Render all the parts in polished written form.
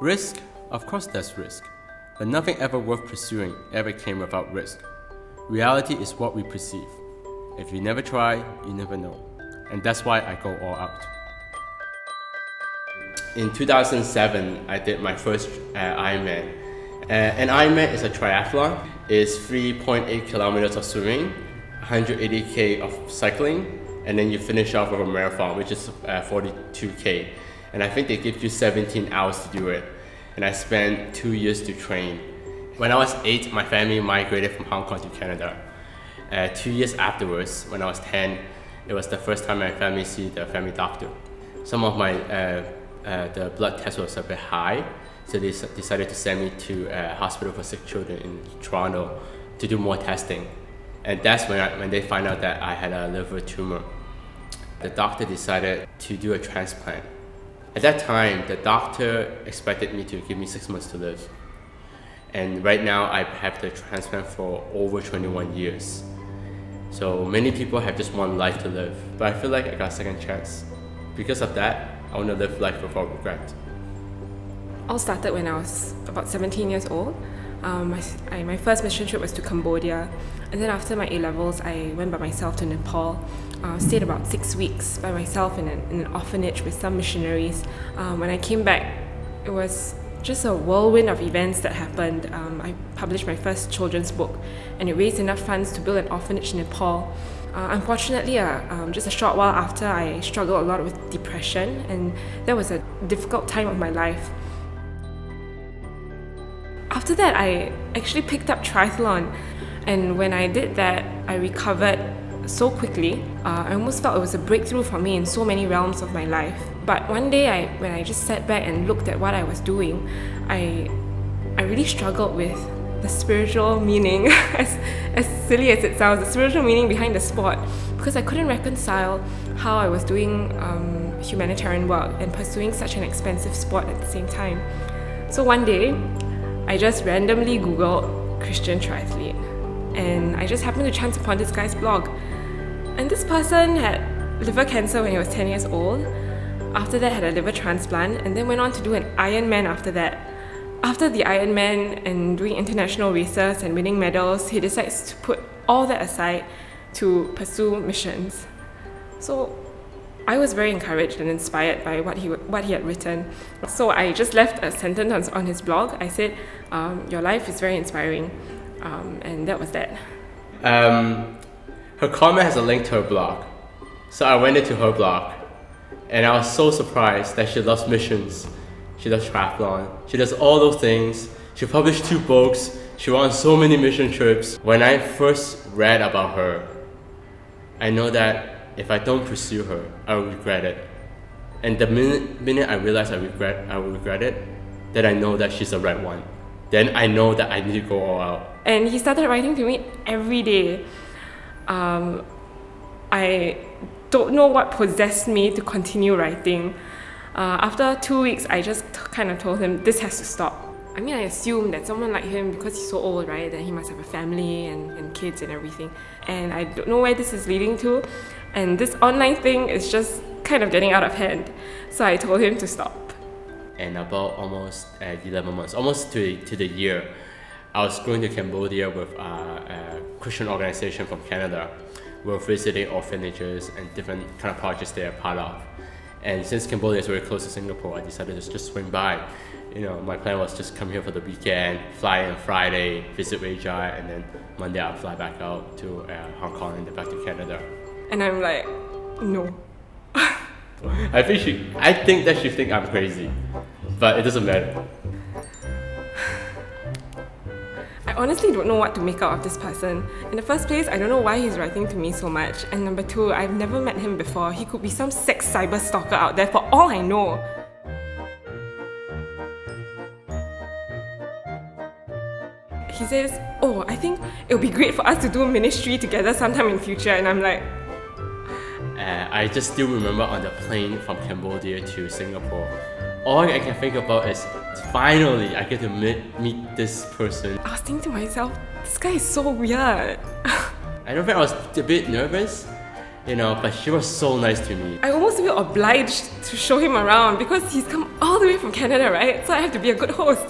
Risk? Of course there's risk, but nothing ever worth pursuing ever came without risk. Reality is what we perceive. If you never try, you never know. And that's why I go all out. In 2007, I did my first Ironman. An Ironman is a triathlon. It's 3.8 kilometers of swimming, 180k of cycling, and then you finish off with a marathon, which is 42k. And I think they give you 17 hours to do it. And I spent 2 years to train. When I was 8, my family migrated from Hong Kong to Canada. 2 years afterwards, when I was 10, it was the first time my family see the family doctor. Some of my the blood test was a bit high, so they decided to send me to a hospital for sick children in Toronto to do more testing. And that's when they find out that I had a liver tumor. The doctor decided to do a transplant. At that time, the doctor expected me to give me 6 months to live. And right now, I have the transplant for over 21 years. So many people have just one life to live, but I feel like I got a second chance. Because of that, I want to live life without regret. All started when I was about 17 years old. My first mission trip was to Cambodia, and then after my A-levels, I went by myself to Nepal. Stayed about 6 weeks by myself in an orphanage with some missionaries. When I came back, it was just a whirlwind of events that happened. I published my first children's book, and it raised enough funds to build an orphanage in Nepal. Unfortunately, just a short while after, I struggled a lot with depression, and that was a difficult time of my life. After that, I actually picked up triathlon, and when I did that, I recovered so quickly. I almost felt it was a breakthrough for me in so many realms of my life. But one day, when I just sat back and looked at what I was doing, I really struggled with the spiritual meaning, as silly as it sounds, the spiritual meaning behind the sport, because I couldn't reconcile how I was doing humanitarian work and pursuing such an expensive sport at the same time. So one day, I just randomly Googled Christian triathlete, and I just happened to chance upon this guy's blog. And this person had liver cancer when he was 10 years old. After that, had a liver transplant, and then went on to do an Ironman after that. After the Ironman and doing international races and winning medals, he decides to put all that aside to pursue missions. So I was very encouraged and inspired by what he had written. So I just left a sentence on his blog. I said, "Your life is very inspiring," and that was that. Her comment has a link to her blog. So I went into her blog, and I was so surprised that she loves missions. She does triathlon. She does all those things. She published 2 books. She went on so many mission trips. When I first read about her, I know that if I don't pursue her, I will regret it. And the minute I realize I will regret it, then I know that she's the right one. Then I know that I need to go all out. And he started writing to me every day. I don't know what possessed me to continue writing. After 2 weeks, I just kind of told him, this has to stop. I mean, I assumed that someone like him, because he's so old, right, that he must have a family and kids and everything. And I don't know where this is leading to. And this online thing is just kind of getting out of hand. So I told him to stop. And about almost 11 months, almost to the year, I was going to Cambodia with a Christian organization from Canada. We were visiting orphanages and different kind of projects they are part of. And since Cambodia is very close to Singapore, I decided to just swing by. You know, my plan was just come here for the weekend, fly in Friday, visit Wai Jia, and then Monday I'll fly back out to Hong Kong and then back to Canada. And I'm like, no. I think that she thinks I'm crazy, but it doesn't matter. I honestly don't know what to make out of this person. In the first place, I don't know why he's writing to me so much. And number 2, I've never met him before. He could be some sex cyber stalker out there for all I know. He says, "Oh, I think it'll be great for us to do ministry together sometime in future." And I'm like, I just still remember on the plane from Cambodia to Singapore, all I can think about is finally I get to meet this person. I was thinking to myself, this guy is so weird. I don't think I was a bit nervous. but she was so nice to me. I almost feel obliged to show him around because he's come all the way from Canada, right? So I have to be a good host.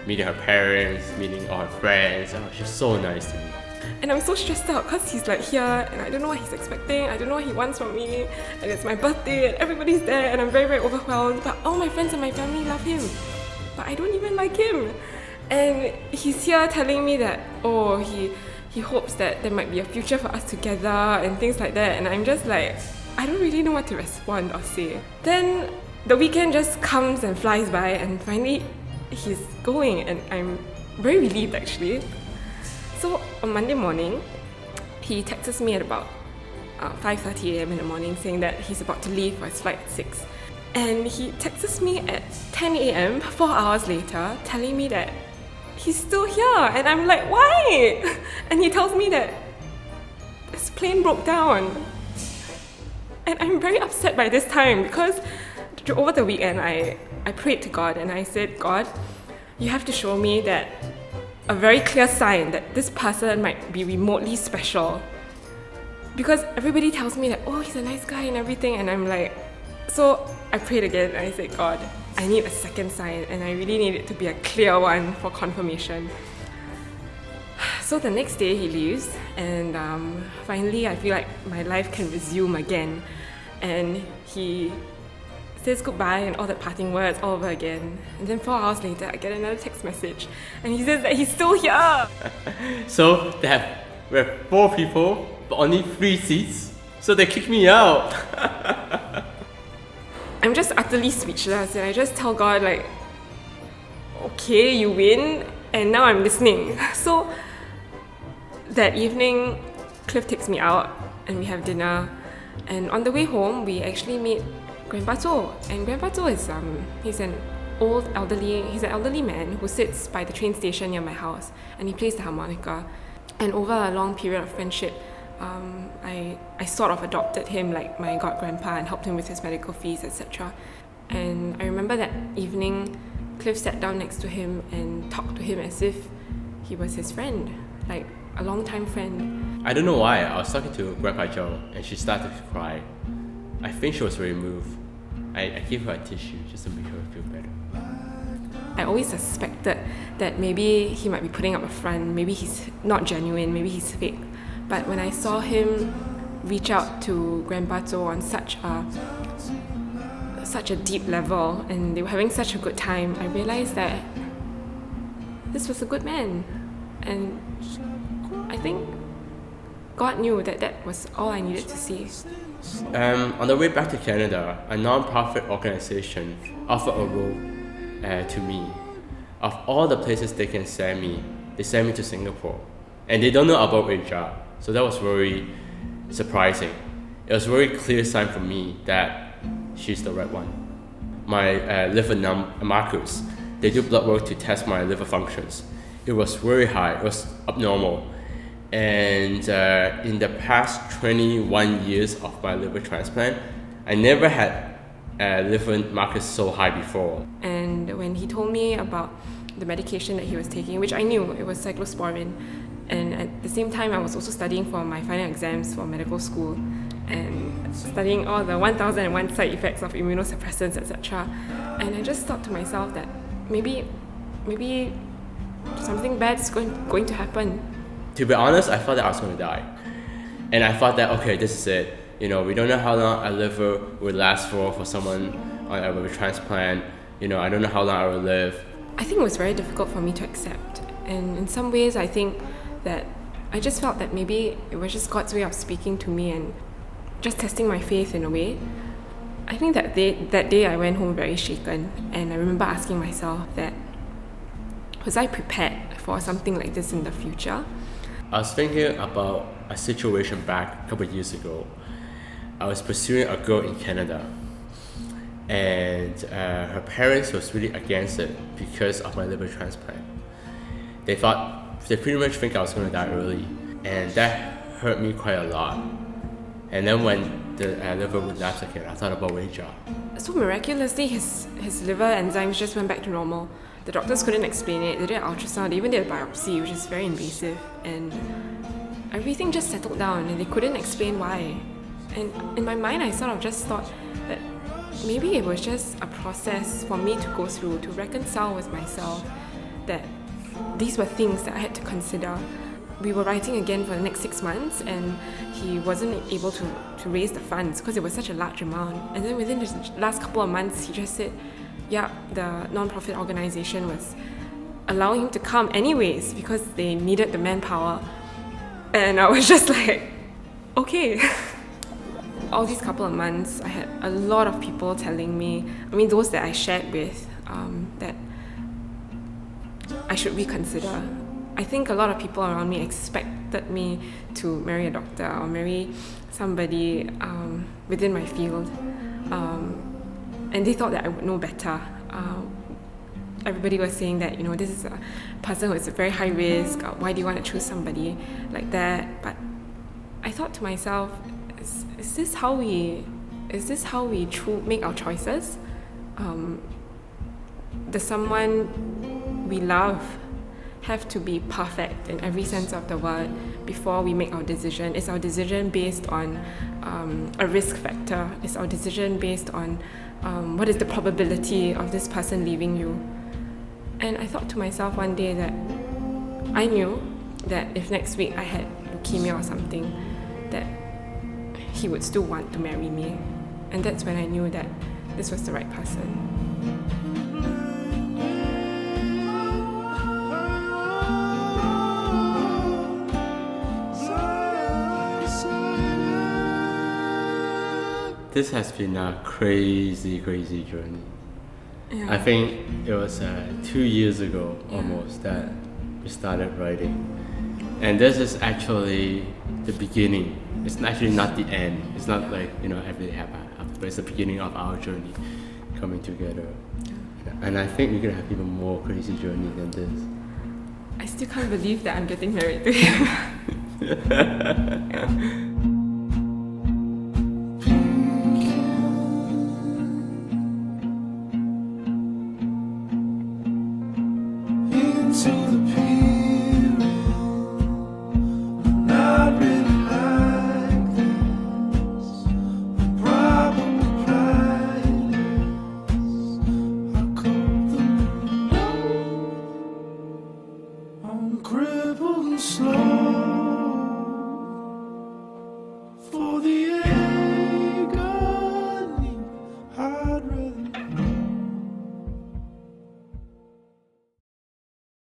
Meeting her parents, meeting all her friends, she's so nice to me. And I'm so stressed out because he's like here and I don't know what he's expecting, I don't know what he wants from me, and it's my birthday and everybody's there and I'm very, very overwhelmed. But all my friends and my family love him, but I don't even like him. And he's here telling me that, he hopes that there might be a future for us together and things like that. And I'm just like, I don't really know what to respond or say. Then the weekend just comes and flies by and finally he's going and I'm very relieved actually. So on Monday morning, he texts me at about 5:30 a.m. in the morning saying that he's about to leave for his flight at 6. And he texts me at 10 a.m., 4 hours later, telling me that he's still here. And I'm like, why? And he tells me that his plane broke down. And I'm very upset by this time because over the weekend I prayed to God and I said, God, you have to show me that a very clear sign that this person might be remotely special. Because everybody tells me that, he's a nice guy and everything, and I'm like, so I prayed again and I said, God, I need a second sign and I really need it to be a clear one for confirmation. So the next day he leaves and finally I feel like my life can resume again. And he says goodbye and all the parting words all over again. And then 4 hours later, I get another text message and he says that he's still here. So we have 4 people, but only 3 seats. So they kicked me out. I'm just utterly speechless and I just tell God like, okay, you win and now I'm listening. So that evening, Cliff takes me out and we have dinner. And on the way home, we actually meet Grandpa Zhou. And Grandpa Zhou is he's an elderly man who sits by the train station near my house and he plays the harmonica. And over a long period of friendship, I sort of adopted him like my god-grandpa and helped him with his medical fees, etc. And I remember that evening, Cliff sat down next to him and talked to him as if he was his friend, like a long-time friend. I don't know why, I was talking to Grandpa Joe and she started to cry. I think she was very moved. I gave her a tissue just to make her feel better. I always suspected that maybe he might be putting up a front, maybe he's not genuine, maybe he's fake. But when I saw him reach out to Grandpa Zhou on such a deep level and they were having such a good time, I realized that this was a good man. And I think God knew that that was all I needed to see. On the way back to Canada, a non-profit organization offered a role to me. Of all the places they can send me, they sent me to Singapore. And they don't know about Wai Jia, so that was very surprising. It was a very clear sign for me that she's the right one. My liver markers, they do blood work to test my liver functions. It was very high, it was abnormal. And in the past 21 years of my liver transplant, I never had liver markers so high before. And when he told me about the medication that he was taking, which I knew, it was cyclosporin, and at the same time I was also studying for my final exams for medical school and studying all the 1001 side effects of immunosuppressants, etc. And I just thought to myself that maybe something bad is going to happen. To be honest, I thought that I was going to die. And I thought that, okay, this is it. We don't know how long a liver will last for someone on a liver transplant. I don't know how long I will live. I think it was very difficult for me to accept. And in some ways, I think that I just felt that maybe it was just God's way of speaking to me and just testing my faith in a way. I think that day I went home very shaken. And I remember asking myself that, was I prepared for something like this in the future? I was thinking about a situation back a couple of years ago. I was pursuing a girl in Canada and her parents was really against it because of my liver transplant. They pretty much think I was going to die early, and that hurt me quite a lot. And then when the liver would lapse again, I thought about Wai Jia. So miraculously, his liver enzymes just went back to normal. The doctors couldn't explain it. They did an ultrasound, they even did a biopsy, which is very invasive, and everything just settled down and they couldn't explain why. And in my mind, I sort of just thought that maybe it was just a process for me to go through, to reconcile with myself, that these were things that I had to consider. We were writing again for the next 6 months, and he wasn't able to raise the funds because it was such a large amount. And then within the last couple of months, he just said, yeah, the non-profit organization was allowing him to come anyways because they needed the manpower. And I was just like, okay. All these couple of months, I had a lot of people telling me, those that I shared with, that I should reconsider. I think a lot of people around me expected me to marry a doctor or marry somebody within my field, and they thought that I would know better. Everybody was saying that, this is a person who is very high risk. Why do you want to choose somebody like that? But I thought to myself, is this how we make our choices? Does someone we love have to be perfect in every sense of the word before we make our decision? Is our decision based on a risk factor? Is our decision based on what is the probability of this person leaving you? And I thought to myself one day that I knew that if next week I had leukemia or something, that he would still want to marry me. And that's when I knew that this was the right person. This has been a crazy journey. Yeah. I think it was 2 years ago almost that we started writing. And this is actually the beginning. It's actually not the end. It's not like, everything happened, but it's the beginning of our journey coming together. And I think we're going to have even more crazy journey than this. I still can't believe that I'm getting married to him. Crippled and slow.